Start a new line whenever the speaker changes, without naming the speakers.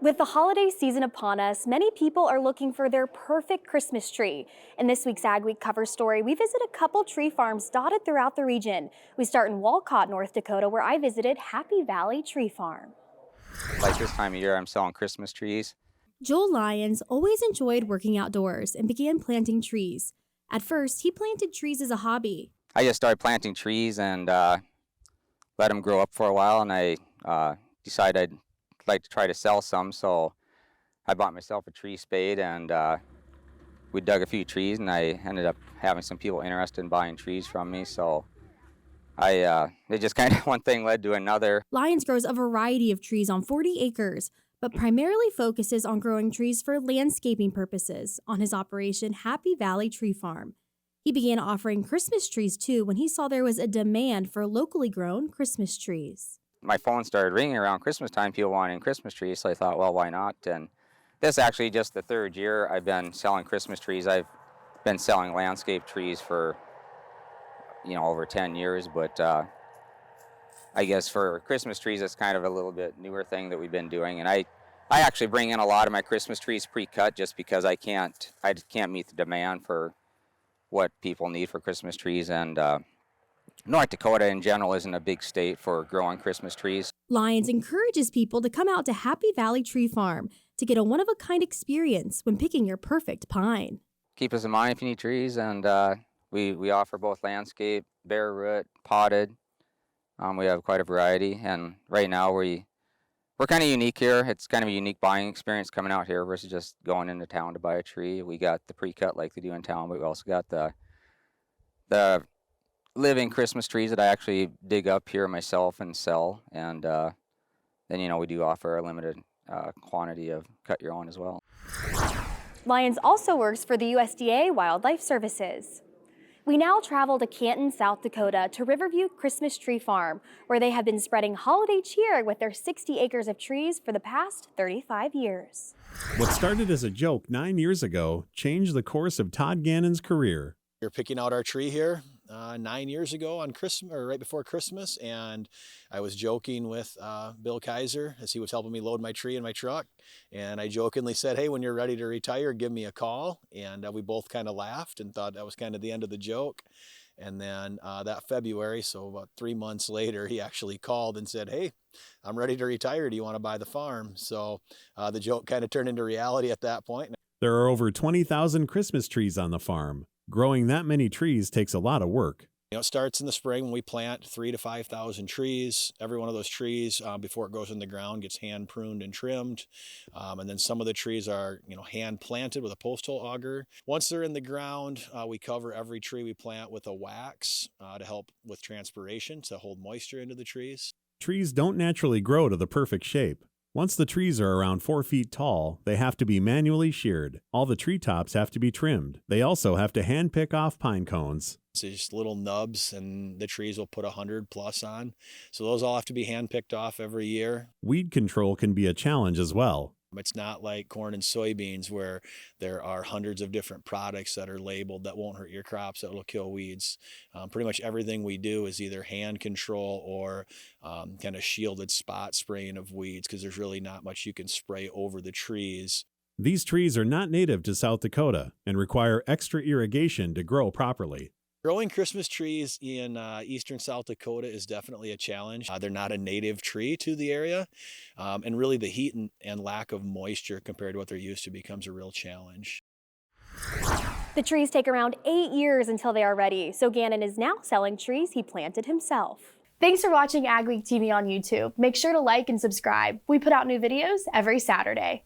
With the holiday season upon us, many people are looking for their perfect Christmas tree. In this week's Agweek cover story, we visit a couple tree farms dotted throughout the region. We start in Walcott, North Dakota, where I visited Happy Valley Tree Farm.
Like this time of year, I'm selling Christmas trees.
Joel Lyons always enjoyed working outdoors and began planting trees. At first, he planted trees as a hobby.
I just started planting trees and let them grow up for a while, and I decided I'd like to try to sell some, so I bought myself a tree spade, and we dug a few trees, and I ended up having some people interested in buying trees from me, so it just kind of one thing led to another.
Lyons grows a variety of trees on 40 acres, but primarily focuses on growing trees for landscaping purposes on his operation Happy Valley Tree Farm. He began offering Christmas trees too when he saw there was a demand for locally grown Christmas trees.
My phone started ringing around Christmas time, people wanting Christmas trees, so I thought, well, why not? And this is actually just the third year I've been selling Christmas trees. I've been selling landscape trees for, over 10 years, but I guess for Christmas trees, it's kind of a little bit newer thing that we've been doing. And I actually bring in a lot of my Christmas trees pre-cut just because I can't meet the demand for what people need for Christmas trees, and North Dakota in general isn't a big state for growing Christmas trees.
Lyons encourages people to come out to Happy Valley Tree Farm to get a one-of-a-kind experience when picking your perfect pine.
Keep us in mind if you need trees, and we offer both landscape, bare root, potted. We have quite a variety, and right now we're kind of unique here. It's kind of a unique buying experience coming out here versus just going into town to buy a tree. We got the pre-cut like they do in town, but we also got the living Christmas trees that I actually dig up here myself and sell, and then we do offer a limited quantity of cut your own as well.
Lyons also works for the USDA Wildlife Services. We now travel to Canton, South Dakota to Riverview Christmas Tree Farm, where they have been spreading holiday cheer with their 60 acres of trees for the past 35 years.
What started as a joke 9 years ago changed the course of Todd Gannon's career.
We were picking out our tree here 9 years ago on Christmas, or right before Christmas, and I was joking with Bill Kaiser as he was helping me load my tree in my truck, and I jokingly said, "Hey, when you're ready to retire, give me a call," and we both kind of laughed and thought that was kind of the end of the joke. And then that February, so about 3 months later, he actually called and said, "Hey, I'm ready to retire. Do you want to buy the farm?" So the joke kind of turned into reality at that point.
There are over 20,000 Christmas trees on the farm. Growing that many trees takes a lot of work.
It starts in the spring when we plant 3,000 to 5,000 trees. Every one of those trees, before it goes in the ground, gets hand pruned and trimmed. And then some of the trees are, hand planted with a postal auger. Once they're in the ground, we cover every tree we plant with a wax to help with transpiration, to hold moisture into the trees.
Trees don't naturally grow to the perfect shape. Once the trees are around 4 feet tall, they have to be manually sheared. All the treetops have to be trimmed. They also have to hand pick off pine cones.
It's just little nubs, and the trees will put 100 plus on. So those all have to be hand picked off every year.
Weed control can be a challenge as well.
It's not like corn and soybeans where there are hundreds of different products that are labeled that won't hurt your crops, that will kill weeds. Pretty much everything we do is either hand control or kind of shielded spot spraying of weeds, because there's really not much you can spray over the trees.
These trees are not native to South Dakota and require extra irrigation to grow properly.
Growing Christmas trees in eastern South Dakota is definitely a challenge. They're not a native tree to the area, and really the heat and lack of moisture compared to what they're used to becomes a real challenge.
The trees take around 8 years until they are ready, so Gannon is now selling trees he planted himself. Thanks for watching AgweekTV on YouTube. Make sure to like and subscribe. We put out new videos every Saturday.